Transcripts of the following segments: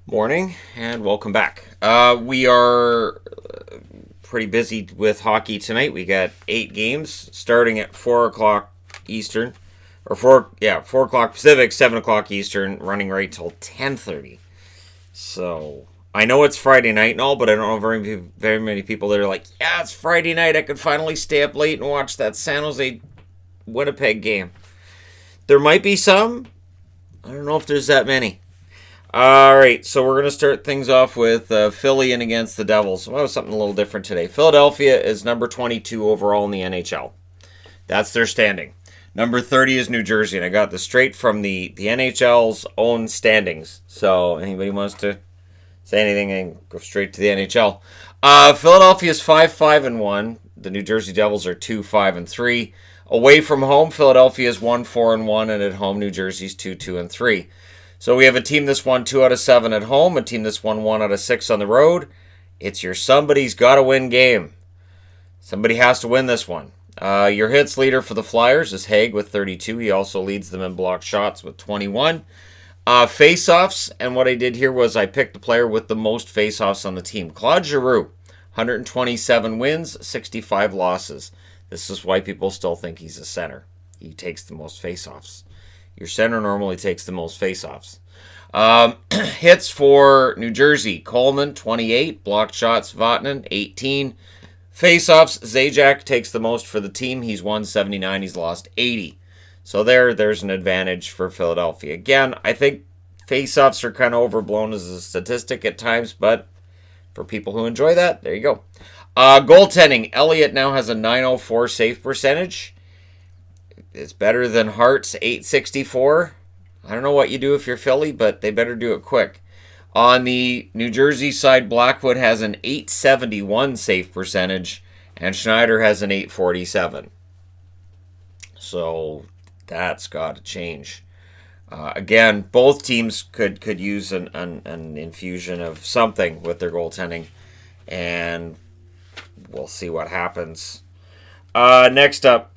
Morning and welcome back. We are pretty busy with hockey tonight. We got 8 games starting at 4 o'clock Eastern, or 4 o'clock Pacific, 7 o'clock Eastern, running right till 10:30. So I know it's Friday night and all, but I don't know very many people that are like, yeah, it's Friday night. I could finally stay up late and watch that San Jose Winnipeg game. There might be some. I don't know if there's that many. All right, so we're going to start things off with Philly and against the Devils. Well, something a little different today. Philadelphia is number 22 overall in the NHL. That's their standing. Number 30 is New Jersey, and I got this straight from the NHL's own standings. So anybody wants to say anything, and go straight to the NHL. Philadelphia is 5-5-1. The New Jersey Devils are 2-5-3. Away from home, Philadelphia is 1-4-1, and at home, New Jersey's 2-2-3. So we have a team that's won 2 out of 7 at home, a team that's won 1 out of 6 on the road. It's your somebody's got to win game. Somebody has to win this one. Your hits leader for the Flyers is Haig with 32. He also leads them in blocked shots with 21. Face-offs, and what I did here was I picked the player with the most face-offs on the team. Claude Giroux, 127 wins, 65 losses. This is why people still think he's a center. He takes the most face-offs. Your center normally takes the most faceoffs. Hits for New Jersey. Coleman, 28. Blocked shots, Vatanen, 18. Faceoffs, Zajac takes the most for the team. He's won 79. He's lost 80. So there's an advantage for Philadelphia. Again, I think faceoffs are kind of overblown as a statistic at times, but for people who enjoy that, there you go. Goaltending. Elliott now has a .904 save percentage. It's better than Hart's 864. I don't know what you do if you're Philly, but they better do it quick. On the New Jersey side, Blackwood has an 871 save percentage, and Schneider has an 847. So that's got to change. Again, both teams could use an infusion of something with their goaltending, and we'll see what happens. Next up,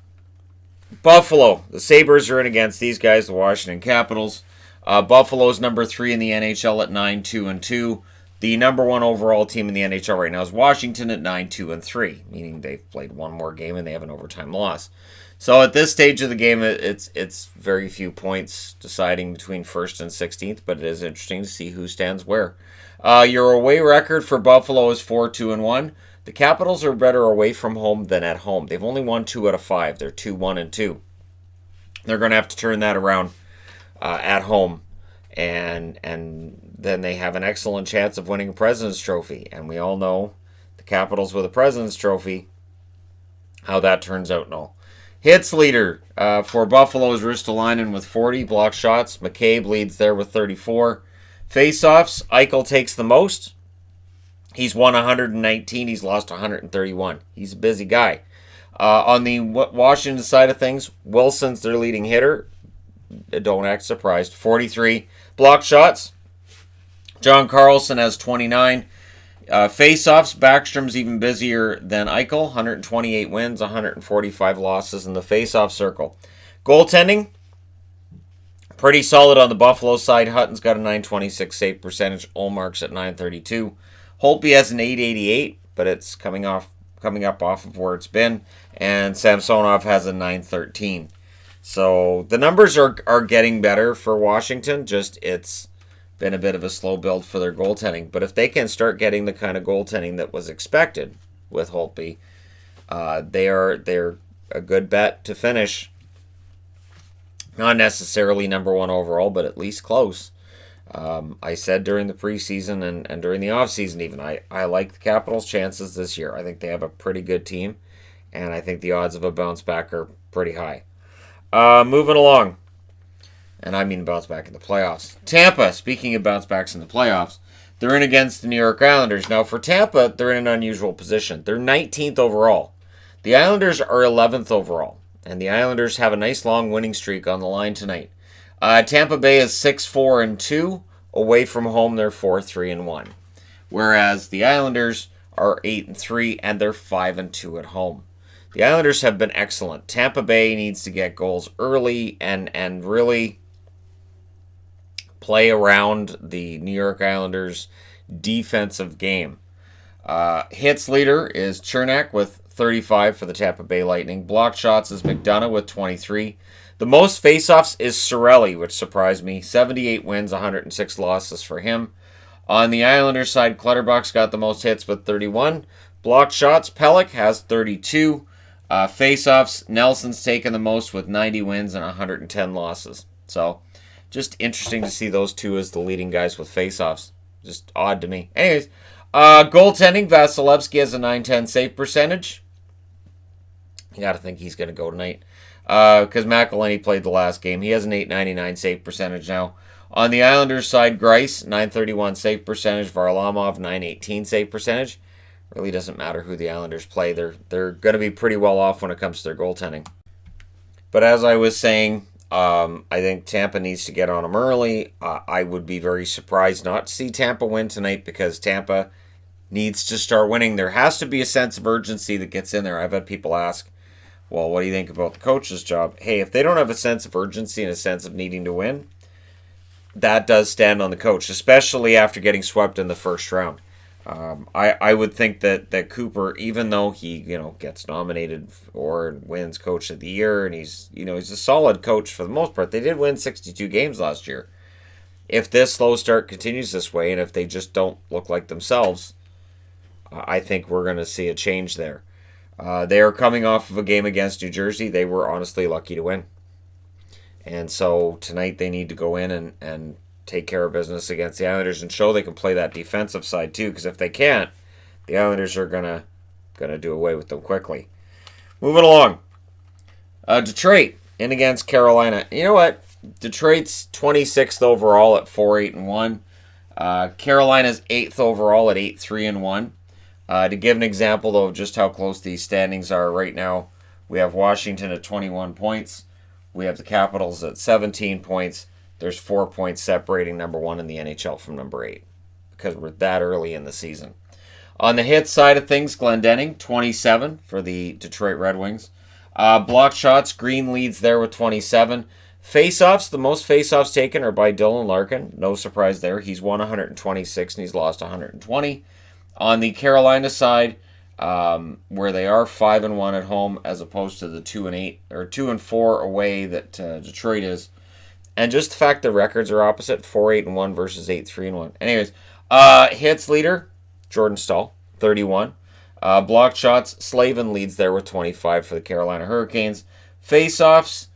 Buffalo. The Sabres are in against these guys, the Washington Capitals. Buffalo's number 3 in the NHL at 9-2-2. The number 1 overall team in the NHL right now is Washington at 9-2-3, meaning they've played one more game and they have an overtime loss. So at this stage of the game, it's very few points deciding between 1st and 16th, but it is interesting to see who stands where. Your away record for Buffalo is 4-2-1. The Capitals are better away from home than at home. They've only won 2 out of 5. They're 2-1-2. They're going to have to turn that around at home, and then they have an excellent chance of winning a President's Trophy. And we all know the Capitals with a President's Trophy, how that turns out and all. Hits leader for Buffalo is Ristolainen with 40 block shots. McCabe leads there with 34. Face-offs, Eichel takes the most. He's won 119. He's lost 131. He's a busy guy. On the Washington side of things, Wilson's their leading hitter. Don't act surprised. 43 block shots. John Carlson has 29. Face-offs, Backstrom's even busier than Eichel. 128 wins, 145 losses in the face-off circle. Goaltending, pretty solid on the Buffalo side. Hutton's got a 926 save percentage. Olmark's at 932. Holtby has an 888, but it's coming up off of where it's been. And Samsonov has a 913. So the numbers are getting better for Washington. Just it's been a bit of a slow build for their goaltending. But if they can start getting the kind of goaltending that was expected with Holtby, they're a good bet to finish. Not necessarily number 1 overall, but at least close. I said during the preseason and during the offseason even, I like the Capitals' chances this year. I think they have a pretty good team, and I think the odds of a bounce back are pretty high. Moving along, and I mean bounce back in the playoffs. Tampa, speaking of bounce backs in the playoffs, they're in against the New York Islanders. Now for Tampa, they're in an unusual position. They're 19th overall. The Islanders are 11th overall, and the Islanders have a nice long winning streak on the line tonight. Tampa Bay is 6-4-2. Away from home, they're 4-3-1. Whereas the Islanders are 8-3, and they're 5-2 at home. The Islanders have been excellent. Tampa Bay needs to get goals early and really play around the New York Islanders' defensive game. Hits leader is Chernak with 35 for the Tampa Bay Lightning. Block shots is McDonough with 23. The most faceoffs is Cirelli, which surprised me. 78 wins, 106 losses for him. On the Islanders side, Clutterbuck's got the most hits with 31. Block shots, Pelech has 32. Faceoffs, Nelson's taken the most with 90 wins and 110 losses. So, just interesting to see those two as the leading guys with faceoffs. Just odd to me. Anyways, goaltending, Vasilevsky has a .910 save percentage. You got to think he's going to go tonight. Because McElhinney played the last game. He has an .899 save percentage now. On the Islanders side, Greiss, .931 save percentage. Varlamov, .918 save percentage. Really doesn't matter who the Islanders play. They're going to be pretty well off when it comes to their goaltending. But as I was saying, I think Tampa needs to get on them early. I would be very surprised not to see Tampa win tonight because Tampa needs to start winning. There has to be a sense of urgency that gets in there. I've had people ask, well, what do you think about the coach's job? Hey, if they don't have a sense of urgency and a sense of needing to win, that does stand on the coach, especially after getting swept in the first round. I would think that Cooper, even though he gets nominated or wins Coach of the Year, and he's a solid coach for the most part. They did win 62 games last year. If this slow start continues this way, and if they just don't look like themselves, I think we're going to see a change there. They are coming off of a game against New Jersey. They were honestly lucky to win. And so tonight they need to go in and take care of business against the Islanders and show they can play that defensive side too. Because if they can't, the Islanders are gonna do away with them quickly. Moving along, Detroit in against Carolina. You know what? Detroit's 26th overall at 4-8-1. Carolina's 8th overall at 8-3-1. To give an example though of just how close these standings are right now, we have Washington at 21 points. We have the Capitals at 17 points. There's 4 points separating number 1 in the NHL from number 8 because we're that early in the season. On the hit side of things, Glendening, 27 for the Detroit Red Wings. Block shots, Green leads there with 27. Face-offs, the most face-offs taken are by Dylan Larkin. No surprise there. He's won 126 and he's lost 120. On the Carolina side, where they are 5-1 at home as opposed to the 2-8 or 2-4 away that Detroit is. And just the fact the records are opposite, 4-8-1 versus 8-3-1. Anyways, hits leader, Jordan Staal, 31. Block shots, Slavin leads there with 25 for the Carolina Hurricanes. Face-offs,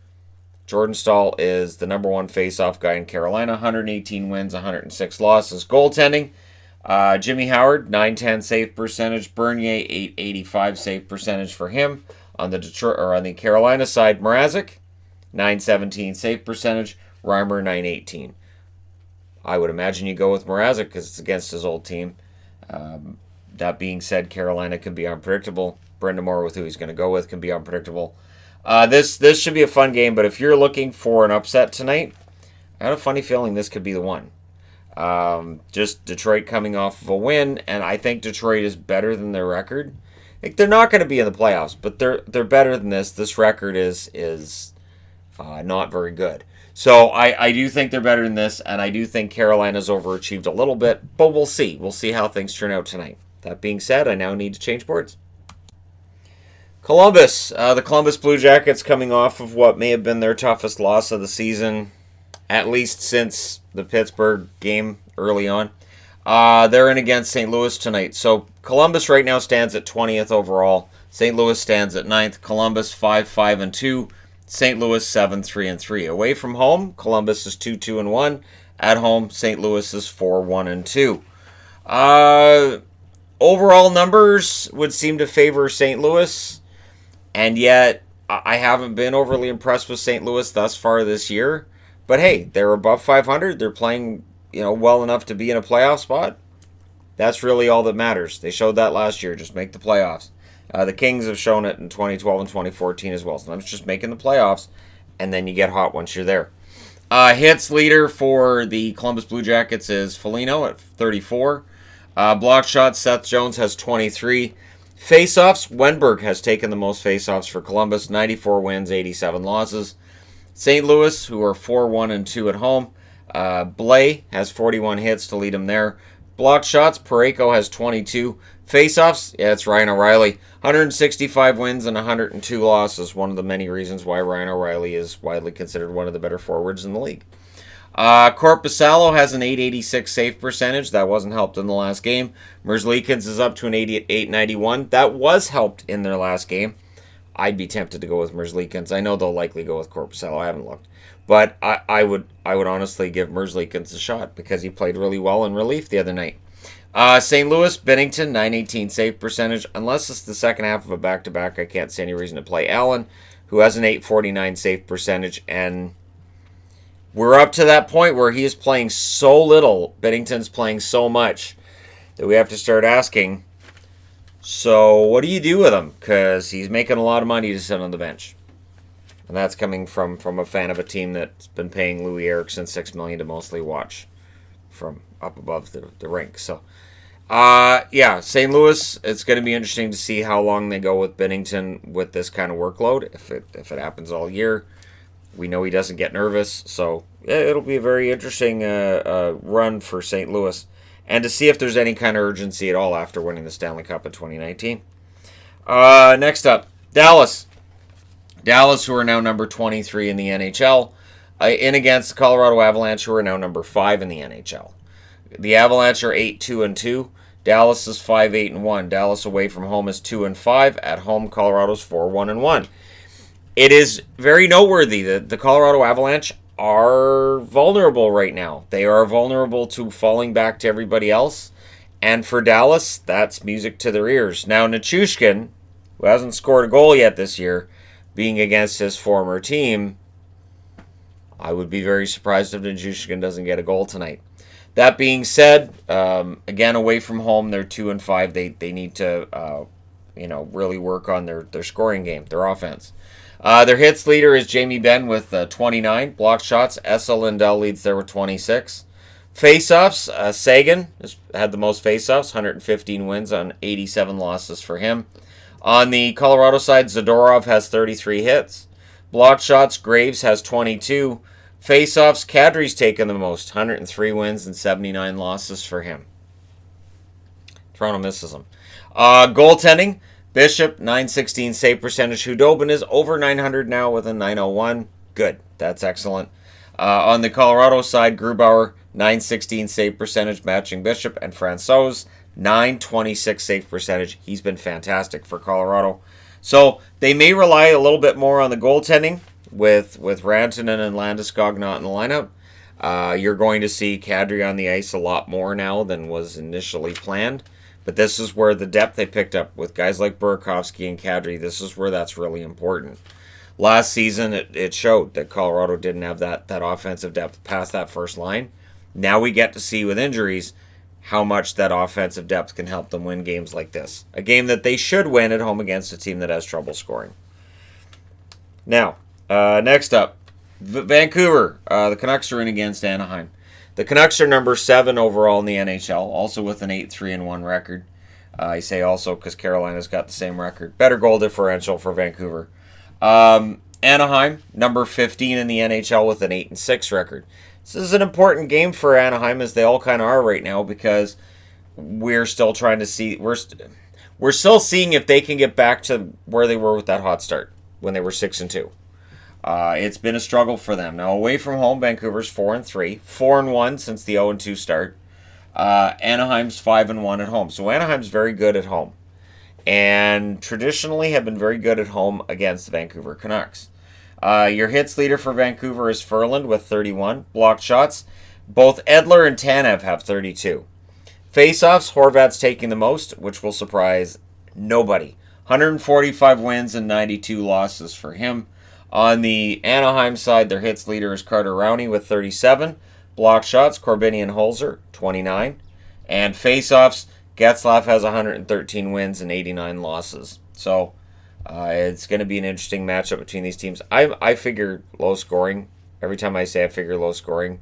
Jordan Staal is the number 1 face-off guy in Carolina, 118 wins, 106 losses. Goaltending, Jimmy Howard, .910 save percentage. Bernier, .885 save percentage for him. On the Carolina side, Mrazek, .917 save percentage. Reimer, .918. I would imagine you go with Mrazek because it's against his old team. That being said, Carolina can be unpredictable. Brind'Amour, with who he's going to go with, can be unpredictable. This should be a fun game, but if you're looking for an upset tonight, I have a funny feeling this could be the one. Just Detroit coming off of a win, and I think Detroit is better than their record. Like, they're not going to be in the playoffs, but they're better than this. This record is not very good. So I do think they're better than this, and I do think Carolina's overachieved a little bit, but we'll see. We'll see how things turn out tonight. That being said, I now need to change boards. Columbus. The Columbus Blue Jackets coming off of what may have been their toughest loss of the season, at least since the Pittsburgh game early on. They're in against St. Louis tonight. So Columbus right now stands at 20th overall. St. Louis stands at 9th. Columbus 5-5-2. St. Louis 7-3-3. Away from home, Columbus is 2-2-1. At home, St. Louis is 4-1-2. Overall numbers would seem to favor St. Louis, and yet I haven't been overly impressed with St. Louis thus far this year. But hey, they're above 500. They're playing, well enough to be in a playoff spot. That's really all that matters. They showed that last year. Just make the playoffs. The Kings have shown it in 2012 and 2014 as well. Sometimes just making the playoffs, and then you get hot once you're there. Hits leader for the Columbus Blue Jackets is Foligno at 34. Block shots, Seth Jones has 23. Face-offs, Wenberg has taken the most face-offs for Columbus, 94 wins, 87 losses. St. Louis, who are 4-1-2 at home, Blais has 41 hits to lead him there. Blocked shots, Parayko has 22. Faceoffs, yeah, it's Ryan O'Reilly. 165 wins and 102 losses. One of the many reasons why Ryan O'Reilly is widely considered one of the better forwards in the league. Korpisalo has an 886 save percentage. That wasn't helped in the last game. Merzlikins is up to an 891. That was helped in their last game. I'd be tempted to go with Merzlikins. I know they'll likely go with Korpisalo. I haven't looked. But I would honestly give Merzlikins a shot because he played really well in relief the other night. St. Louis, Binnington, 918 save percentage. Unless it's the second half of a back-to-back, I can't see any reason to play Allen, who has an 849 save percentage. And we're up to that point where he is playing so little, Binnington's playing so much, that we have to start asking, so what do you do with him? Because he's making a lot of money to sit on the bench. And that's coming from a fan of a team that's been paying Louis Eriksson $6 million to mostly watch from up above the rink. So, St. Louis, it's going to be interesting to see how long they go with Binnington with this kind of workload. If it happens all year, we know he doesn't get nervous. So, it'll be a very interesting run for St. Louis. And to see if there's any kind of urgency at all after winning the Stanley Cup in 2019. Next up, Dallas. Dallas, who are now number 23 in the NHL, in against the Colorado Avalanche, who are now number 5 in the NHL. The Avalanche are 8-2-2. Dallas is 5-8-1. Dallas away from home is 2-5. At home, Colorado's 4-1-1. It is very noteworthy that the Colorado Avalanche are vulnerable right now. They are vulnerable to falling back to everybody else. And for Dallas, that's music to their ears. Now, Nichushkin, who hasn't scored a goal yet this year, being against his former team, I would be very surprised if Nichushkin doesn't get a goal tonight. That being said, again, away from home, they're 2-5. They need to, really work on their scoring game, their offense. Their hits leader is Jamie Benn with 29 blocked shots. Esa Lindell leads there with 26. Faceoffs, Sagan has had the most faceoffs, 115 wins on 87 losses for him. On the Colorado side, Zadorov has 33 hits. Blocked shots, Graves has 22. Faceoffs, Kadri's taken the most, 103 wins and 79 losses for him. Toronto misses him. Goaltending, Bishop, 916 save percentage. Hudobin is over 900 now with a 901. Good. That's excellent. On the Colorado side, Grubauer, 916 save percentage, matching Bishop, and Francouz, 926 save percentage. He's been fantastic for Colorado. So they may rely a little bit more on the goaltending with Rantanen and Landeskog not in the lineup. You're going to see Kadri on the ice a lot more now than was initially planned. But this is where the depth they picked up with guys like Burakovsky and Kadri, this is where that's really important. Last season, it showed that Colorado didn't have that offensive depth past that first line. Now we get to see with injuries how much that offensive depth can help them win games like this. A game that they should win at home against a team that has trouble scoring. Now, next up, Vancouver. The Canucks are in against Anaheim. The Canucks are number 7 overall in the NHL, also with an 8-3-1 record. I say also because Carolina's got the same record. Better goal differential for Vancouver. Anaheim, number 15 in the NHL with an 8-6 record. This is an important game for Anaheim, as they all kind of are right now, because we're still trying to see, we're still seeing if they can get back to where they were with that hot start when they were 6-2. It's been a struggle for them. Now, away from home, Vancouver's 4-3, 4-1 since the 0-2 start. Anaheim's 5-1 at home. So Anaheim's very good at home, and traditionally have been very good at home against the Vancouver Canucks. Your hits leader for Vancouver is Ferland with 31 blocked shots. Both Edler and Tanev have 32. Faceoffs, Horvat's taking the most, which will surprise nobody. 145 wins and 92 losses for him. On the Anaheim side, their hits leader is Carter Rowney with 37. Blocked shots, Corbinian and Holzer, 29. And faceoffs, Getzlaf has 113 wins and 89 losses. So it's going to be an interesting matchup between these teams. I figure low scoring. Every time I say I figure low scoring,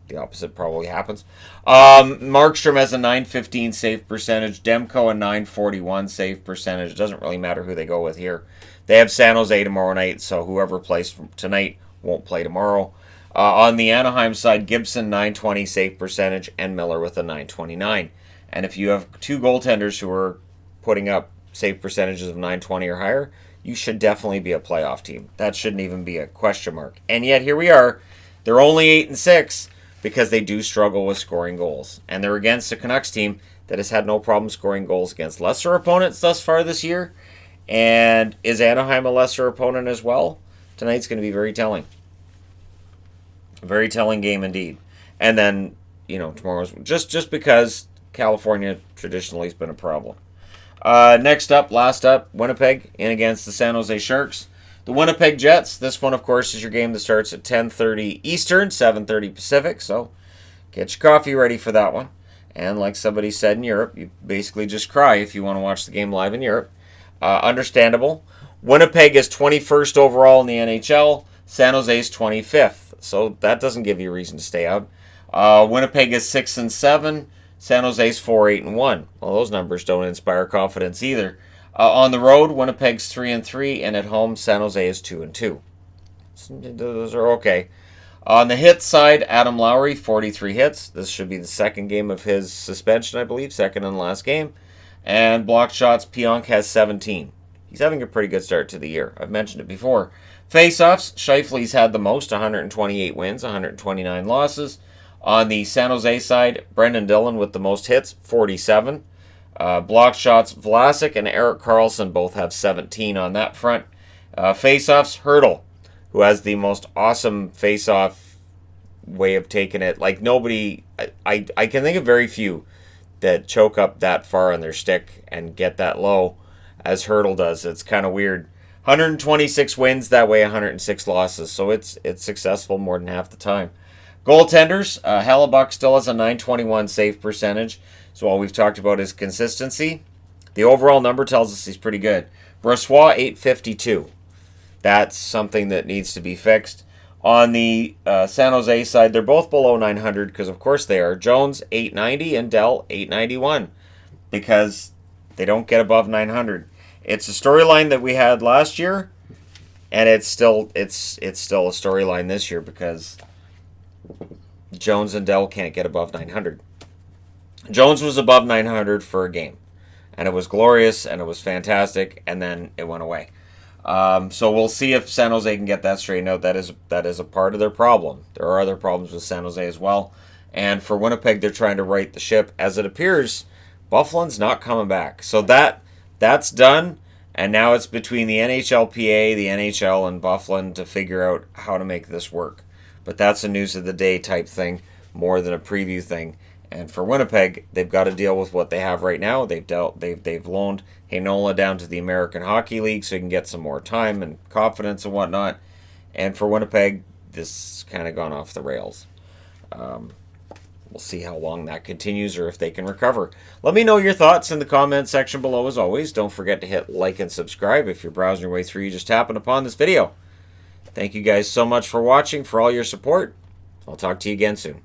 the opposite probably happens. Markstrom has a 915 save percentage. Demko a 941 save percentage. It doesn't really matter who they go with here. They have San Jose tomorrow night, so whoever plays tonight won't play tomorrow. On the Anaheim side, Gibson 920 save percentage and Miller with a 929. And if you have two goaltenders who are putting up save percentages of 920 or higher, you should definitely be a playoff team. That shouldn't even be a question mark. And yet here we are. They're only 8-6 because they do struggle with scoring goals. And they're against a Canucks team that has had no problem scoring goals against lesser opponents thus far this year. And is Anaheim a lesser opponent as well? Tonight's going to be very telling. A very telling game indeed. And then, tomorrow's just because California traditionally has been a problem. Next up, last up, Winnipeg in against the San Jose Sharks. The Winnipeg Jets. This one, of course, is your game that starts at 10:30 Eastern, 7:30 Pacific. So get your coffee ready for that one. And like somebody said in Europe, you basically just cry if you want to watch the game live in Europe. Understandable. Winnipeg is 21st overall in the NHL. San Jose is 25th. So that doesn't give you a reason to stay out. Winnipeg is 6-7. San Jose's 4-8-1. Well, those numbers don't inspire confidence either. On the road, Winnipeg's 3-3, and at home, San Jose is 2-2. Those are okay. On the hit side, Adam Lowry, 43 hits. This should be the second game of his suspension, I believe, second and last game. And blocked shots, Pionk has 17. He's having a pretty good start to the year. I've mentioned it before. Face-offs, Scheifele's had the most, 128 wins, 129 losses. On the San Jose side, Brendan Dillon with the most hits, 47. Block shots, Vlasic and Erik Karlsson both have 17 on that front. Face-offs, Hurdle, who has the most awesome face-off way of taking it. Like nobody, I can think of very few that choke up that far on their stick and get that low as Hurdle does. It's kind of weird. 126 wins, that way 106 losses. So it's successful more than half the time. Goaltenders, Hellebuck still has a 921 save percentage. So all we've talked about is consistency. The overall number tells us he's pretty good. Brossoit, 852. That's something that needs to be fixed. On the San Jose side, they're both below 900 because, of course, they are. Jones, 890, and Dell, 891 because they don't get above 900. It's a storyline that we had last year, and it's still a storyline this year because Jones and Dell can't get above 900. Jones was above 900 for a game, and it was glorious, and it was fantastic, and then it went away. So we'll see if San Jose can get that straightened out. That is a part of their problem. There are other problems with San Jose as well. And for Winnipeg, they're trying to right the ship. As it appears, Buffalo's not coming back. So that's done, and now it's between the NHLPA, the NHL, and Buffalo to figure out how to make this work. But that's a news of the day type thing more than a preview thing. And for Winnipeg, they've got to deal with what they have right now. They've loaned Heinola down to the American Hockey League so he can get some more time and confidence and whatnot. And for Winnipeg, this kind of gone off the rails. We'll see how long that continues or if they can recover. Let me know your thoughts in the comment section below as always. Don't forget to hit like and subscribe if you're browsing your way through. You just happened upon this video. Thank you guys so much for watching, for all your support. I'll talk to you again soon.